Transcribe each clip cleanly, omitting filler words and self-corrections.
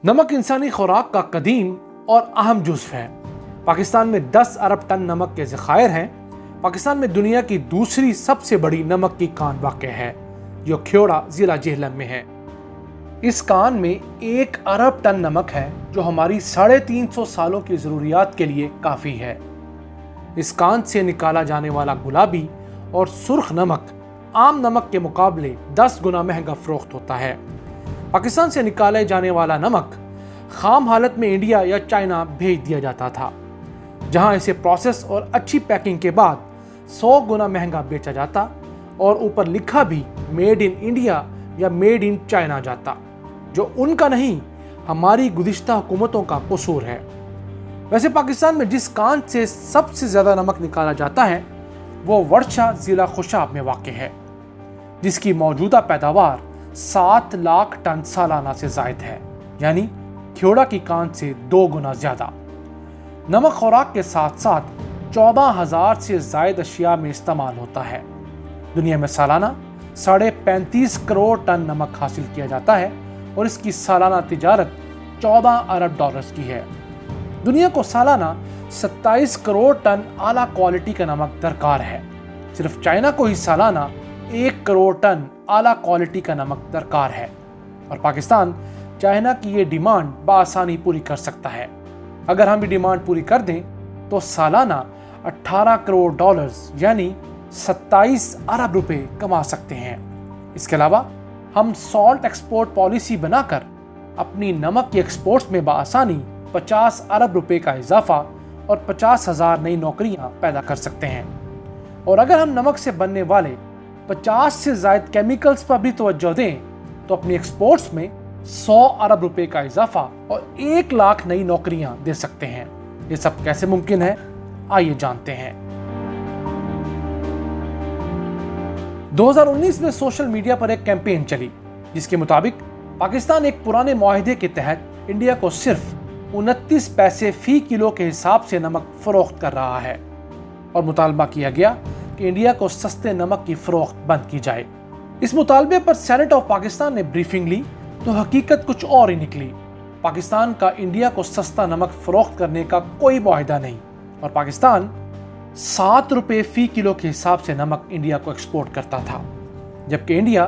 नमक इंसानी खुराक का कदीम और अहम जुज़्व है। पाकिस्तान में 10 अरब टन नमक के ज़खायर हैं। पाकिस्तान में दुनिया की दूसरी सबसे बड़ी नमक की कान वाक़ है, जो ख्योड़ा ज़िला जेहलम में है। इस कान में 1 अरब टन नमक है, जो हमारी 350 सालों की ज़रूरियात के लिए काफ़ी है। इस कान से निकाला जाने वाला गुलाबी और सुर्ख नमक आम नमक के मुकाबले 10 गुना महंगा फ़रोख्त होता है। पाकिस्तान से निकाले जाने वाला नमक खाम हालत में इंडिया या चाइना भेज दिया जाता था, जहां इसे प्रोसेस और अच्छी पैकिंग के बाद 100 गुना महंगा बेचा जाता और ऊपर लिखा भी मेड इन इंडिया या मेड इन चाइना जाता, जो उनका नहीं, हमारी गुज़िश्ता हुकूमतों का कसूर है। वैसे पाकिस्तान में जिस कान से सबसे ज़्यादा नमक निकाला जाता है वो वर्षा ज़िला खुशाब में वाक़ है, जिसकी मौजूदा पैदावार 7 लाख टन सालाना से ज़ायद है, यानी ख्योड़ा की कान से 2 गुना ज़्यादा। नमक खुराक के साथ साथ 14,000 से ज़ायद अशिया में इस्तेमाल होता है। दुनिया में सालाना 35.5 करोड़ टन नमक हासिल किया जाता है और इसकी सालाना तिजारत 14 अरब डॉलर्स की है। दुनिया को सालाना 27 करोड़ टन आला क्वालिटी का नमक दरकार है। सिर्फ चाइना को ही सालाना 1 करोड़ टन आला क्वालिटी का नमक दरकार है और पाकिस्तान चाइना की ये डिमांड बआसानी पूरी कर सकता है। अगर हम ये डिमांड पूरी कर दें तो सालाना 18 करोड़ डॉलर्स यानी 27 अरब रुपए कमा सकते हैं। इसके अलावा हम सॉल्ट एक्सपोर्ट पॉलिसी बनाकर अपनी नमक की एक्सपोर्ट्स में बआसानी 50 अरब रुपए का इजाफा और 50,000 नई नौकरियां पैदा कर सकते हैं। और अगर हम नमक से बनने वाले 50 से ज़ायद केमिकल्स पर भी तवज्जो दें तो अपनी एक्सपोर्ट्स में 100 अरब रुपए का इजाफा और 1 लाख नई नौकरियां दे सकते हैं। ये सब कैसे मुमकिन है, आइए जानते हैं। 2019 में सोशल मीडिया पर एक कैंपेन चली, जिसके मुताबिक पाकिस्तान एक पुराने मुआहदे के तहत इंडिया को सिर्फ 29 पैसे फी किलो के हिसाब से नमक फरोख्त कर रहा है और मुतालबा किया गया कि इंडिया को सस्ते नमक की फरोख्त बंद की जाए। इस मुतालबे पर सेनेट ऑफ पाकिस्तान ने ब्रीफिंग ली तो हकीकत कुछ और ही निकली। पाकिस्तान का इंडिया को सस्ता नमक फरोख्त करने का कोई मुआहदा नहीं और पाकिस्तान 7 रुपए फी किलो के हिसाब से नमक इंडिया को एक्सपोर्ट करता था, जबकि इंडिया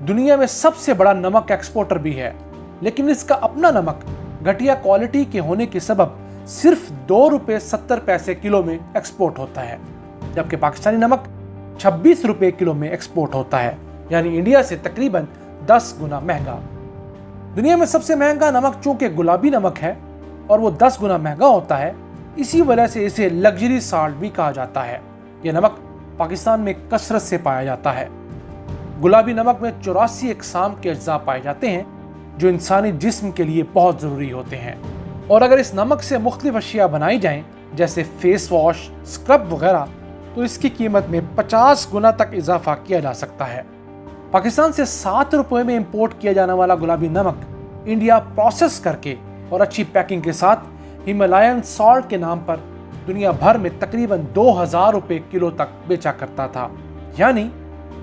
दुनिया में सबसे बड़ा नमक एक्सपोर्टर भी है, लेकिन इसका अपना नमक घटिया क्वालिटी के होने के सबब सिर्फ 2 रुपए 70 पैसे किलो में एक्सपोर्ट होता है, जबकि पाकिस्तानी नमक 26 रुपए किलो में एक्सपोर्ट होता है, यानी इंडिया से तकरीबन 10 गुना महंगा। दुनिया में सबसे महंगा नमक चूंकि गुलाबी नमक है और वो 10 गुना महंगा होता है, इसी वजह से इसे लग्जरी साल्ट भी कहा जाता है। यह नमक पाकिस्तान में कसरत से पाया जाता है। गुलाबी नमक में 84 अक़साम के अज्जा पाए जाते हैं जो इंसानी जिस्म के लिए बहुत ज़रूरी होते हैं। और अगर इस नमक से मुख्तलिफ अशिया बनाई जाएं, जैसे फेस वॉश, स्क्रब वगैरह, तो इसकी कीमत में 50 गुना तक इजाफा किया जा सकता है। पाकिस्तान से 7 रुपए में इंपोर्ट किया जाने वाला गुलाबी नमक इंडिया प्रोसेस करके और अच्छी पैकिंग के साथ हिमालयन सॉल्ट के नाम पर दुनिया भर में तकरीबन 2000 रुपए किलो तक बेचा करता था, यानी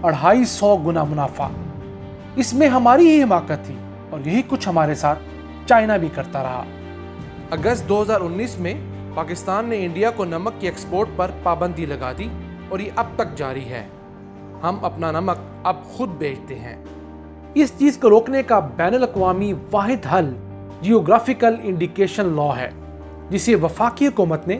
250 गुना मुनाफा। इसमें हमारी ही हिमाकत थी और यही कुछ हमारे साथ चाइना भी करता रहा। अगस्त 2019 में पाकिस्तान ने इंडिया को नमक की एक्सपोर्ट पर पाबंदी लगा दी और ये अब तक जारी है। हम अपना नमक अब खुद बेचते हैं। इस चीज़ को रोकने का बैनुल-अक़वामी वाहिद हल जियोग्राफिकल इंडिकेशन लॉ है, जिसे वफाकी हुकूमत ने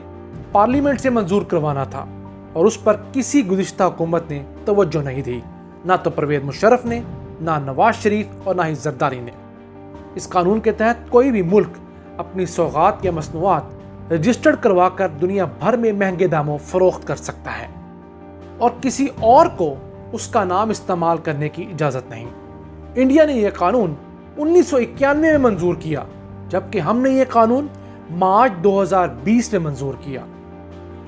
पार्लियामेंट से मंजूर करवाना था और उस पर किसी गुज़िश्ता हुकूमत ने तवज्जो नहीं दी, ना तो परवेज़ मुशर्रफ ने, ना नवाज शरीफ और ना ही जरदारी ने। इस कानून के तहत कोई भी मुल्क अपनी सौगात या मसनूआत रजिस्टर्ड करवाकर दुनिया भर में महंगे दामों फरोख्त कर सकता है और किसी और को उसका नाम इस्तेमाल करने की इजाज़त नहीं। इंडिया ने यह कानून 1991 में मंजूर किया, जबकि हमने ये कानून मार्च 2020 में मंजूर किया,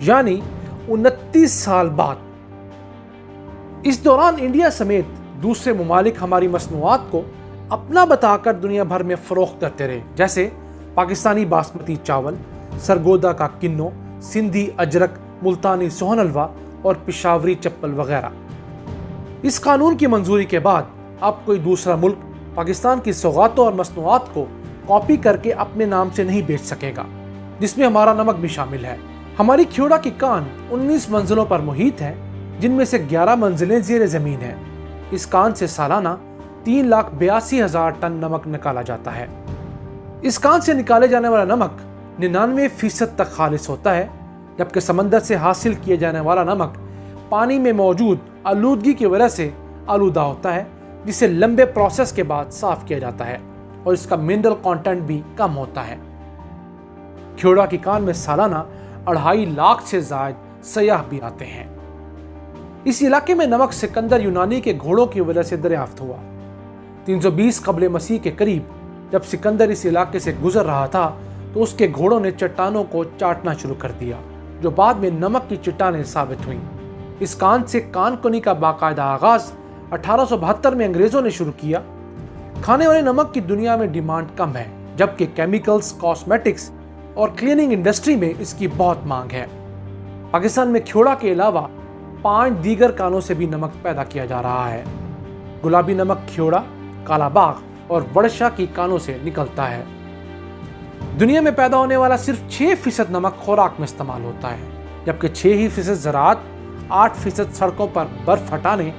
यानी 29 साल बाद। इस दौरान इंडिया समेत दूसरे मुमालिक हमारी मसनूआत को अपना बताकर दुनिया भर में फरोख्त करते रहे, जैसे पाकिस्तानी बासमती चावल, सरगोदा का किन्नो, सिंधी अजरक, मुल्तानी सोहन हलवा और पिशावरी चप्पल वगैरह। इस कानून की मंजूरी के बाद अब कोई दूसरा मुल्क पाकिस्तान की सौगातों और मसनूआत को کاپی کر کے اپنے نام سے نہیں بیچ سکے گا، جس میں ہمارا نمک بھی شامل ہے۔ ہماری کھیوڑا کی کان 19 منزلوں پر محیط ہے، جن میں سے 11 منزلیں زیر زمین ہیں۔ اس کان سے سالانہ 3,82,000 ٹن نمک نکالا جاتا ہے۔ اس کان سے نکالے جانے والا نمک 99% تک خالص ہوتا ہے، جبکہ سمندر سے حاصل کیے جانے والا نمک پانی میں موجود آلودگی کی وجہ سے آلودہ ہوتا ہے، جسے لمبے پروسیس کے بعد صاف کیا جاتا ہے اور اس کا منرل کانٹینٹ بھی کم ہوتا ہے۔ کھیوڑا کی کان میں سالانہ 2.5 لاکھ سے زائد سیاح بھی آتے ہیں۔ اس علاقے میں نمک سکندر یونانی کے گھوڑوں کی وجہ سے دریافت ہوا۔ 320 قبل مسیح کے قریب جب سکندر اس علاقے سے گزر رہا تھا تو اس کے گھوڑوں نے چٹانوں کو چاٹنا شروع کر دیا، جو بعد میں نمک کی چٹانیں ثابت ہوئیں۔ اس کان سے کان کنی کا باقاعدہ آغاز 1872 میں انگریزوں نے شروع کیا۔ کھانے والے نمک کی دنیا میں ڈیمانڈ کم ہے، جبکہ کیمیکلز، کاسمیٹکس اور کلیننگ انڈسٹری میں اس کی بہت مانگ ہے۔ پاکستان میں کھیوڑا کے علاوہ 5 دیگر کانوں سے بھی نمک پیدا کیا جا رہا ہے۔ گلابی نمک کھیوڑا، کالا باغ اور ورشا کی کانوں سے نکلتا ہے۔ دنیا میں پیدا ہونے والا صرف 6% نمک خوراک میں استعمال ہوتا ہے، جبکہ 6% زراعت، 8% سڑکوں پر برف ہٹانے،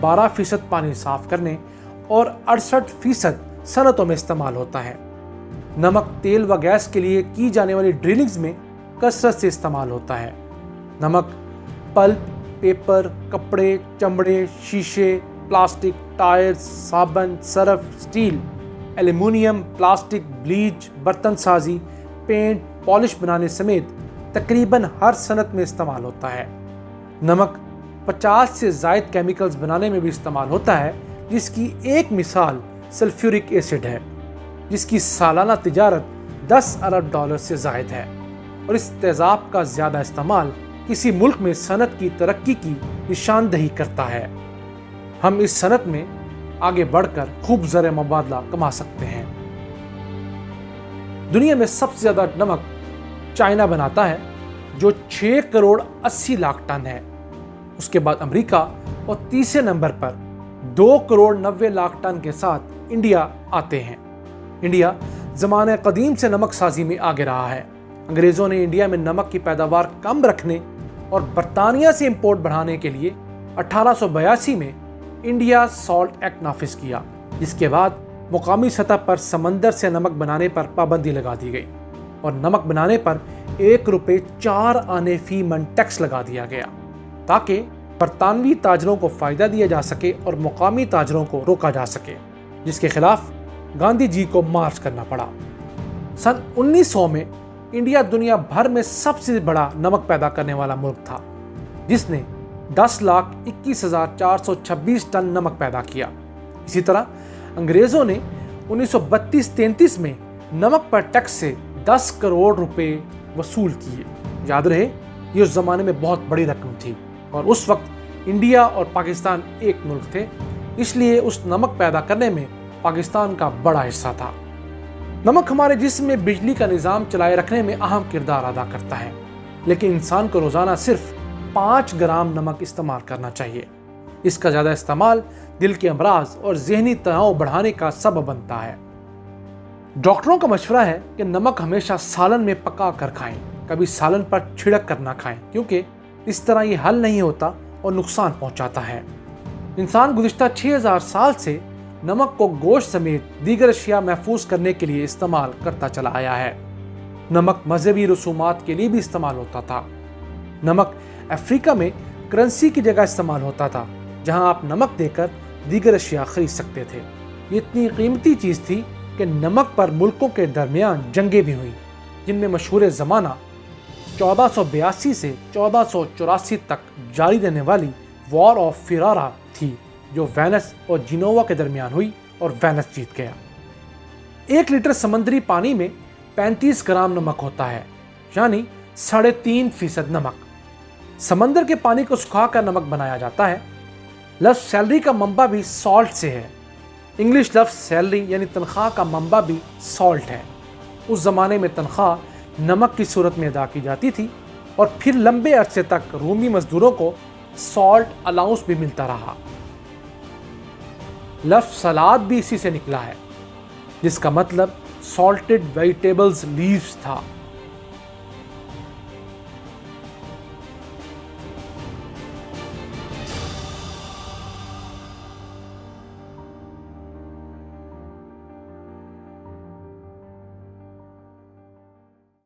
12% پانی صاف کرنے اور 68% صنعتوں میں استعمال ہوتا ہے۔ نمک تیل و گیس کے لیے کی جانے والی ڈرلنگز میں کثرت سے استعمال ہوتا ہے۔ نمک پلپ، پیپر، کپڑے، چمڑے، شیشے، پلاسٹک، ٹائر، صابن، Surf, steel, aluminium, plastic, bleach, برتن سازی، پینٹ، پالش بنانے سمیت تقریباً ہر صنعت میں استعمال ہوتا ہے۔ نمک 50 سے زائد کیمیکلز بنانے میں بھی استعمال ہوتا ہے، جس کی ایک مثال سلفیورک ایسڈ ہے، جس کی سالانہ تجارت $10 ارب سے زائد ہے، اور اس تیزاب کا زیادہ استعمال کسی ملک میں صنعت کی ترقی کی نشاندہی کرتا ہے۔ ہم اس صنعت میں آگے بڑھ کر خوب زر مبادلہ کما سکتے ہیں۔ دنیا میں سب سے زیادہ نمک چائنا بناتا ہے، جو 6 کروڑ 80 لاکھ ٹن ہے۔ اس کے بعد امریکہ اور تیسرے نمبر پر 2 کروڑ 90 لاکھ ٹن کے ساتھ انڈیا آتے ہیں۔ انڈیا زمانہ قدیم سے نمک سازی میں آگے رہا ہے۔ انگریزوں نے انڈیا میں نمک کی پیداوار کم رکھنے اور برطانیہ سے امپورٹ بڑھانے کے لیے 1882 میں انڈیا سالٹ ایکٹ نافذ کیا، جس کے بعد مقامی سطح پر سمندر سے نمک بنانے پر پابندی لگا دی گئی اور نمک بنانے پر ₹1.4 آنے فی من ٹیکس لگا دیا گیا، تاکہ برطانوی تاجروں کو فائدہ دیا جا سکے اور مقامی تاجروں کو روکا جا سکے، جس کے خلاف گاندھی جی کو مارچ کرنا پڑا۔ سن 1900 میں انڈیا دنیا بھر میں سب سے بڑا نمک پیدا کرنے والا ملک تھا، جس نے 10,21,426 ٹن نمک پیدا کیا۔ اسی طرح انگریزوں نے 1932-33 میں نمک پر ٹیکس سے 10 کروڑ روپے وصول کیے۔ یاد رہے، یہ اس زمانے میں بہت بڑی رقم تھی، اور اس وقت انڈیا اور پاکستان ایک ملک تھے، اس لیے اس نمک پیدا کرنے میں پاکستان کا بڑا حصہ تھا۔ نمک ہمارے جسم میں بجلی کا نظام چلائے رکھنے میں اہم کردار ادا کرتا ہے، لیکن انسان کو روزانہ صرف 5 گرام نمک استعمال کرنا چاہیے۔ اس کا زیادہ استعمال دل کے امراض اور ذہنی تناؤ بڑھانے کا سبب بنتا ہے۔ ڈاکٹروں کا مشورہ ہے کہ نمک ہمیشہ سالن میں پکا کر کھائیں، کبھی سالن پر چھڑک کر نہ کھائیں، کیونکہ اس طرح یہ حل نہیں ہوتا اور نقصان پہنچاتا ہے۔ انسان گزشتہ 6000 سال سے نمک کو گوشت سمیت دیگر اشیاء محفوظ کرنے کے لیے استعمال کرتا چلا آیا ہے۔ نمک مذہبی رسومات کے لیے بھی استعمال ہوتا تھا۔ نمک افریقہ میں کرنسی کی جگہ استعمال ہوتا تھا، جہاں آپ نمک دے کر دیگر اشیاء خرید سکتے تھے۔ یہ اتنی قیمتی چیز تھی کہ نمک پر ملکوں کے درمیان جنگیں بھی ہوئیں، جن میں مشہور زمانہ 1482 سے 1484 تک جاری رہنے والی وار آف فرارا تھی، جو وینس اور جینوا کے درمیان ہوئی اور وینس جیت گیا۔ 1 لیٹر سمندری پانی میں 35 گرام نمک ہوتا ہے، یعنی 3.5% نمک۔ سمندر کے پانی کو سکھا کر نمک بنایا جاتا ہے۔ لفظ سیلری کا منبع بھی سالٹ سے ہے۔ انگلش لفظ سیلری یعنی تنخواہ کا منبع بھی سالٹ ہے۔ اس زمانے میں تنخواہ نمک کی صورت میں ادا کی جاتی تھی، اور پھر لمبے عرصے تک رومی مزدوروں کو سالٹ الاؤنس بھی ملتا رہا۔ لفظ سلاد بھی اسی سے نکلا ہے، جس کا مطلب سالٹڈ ویجیٹیبلز لیوز تھا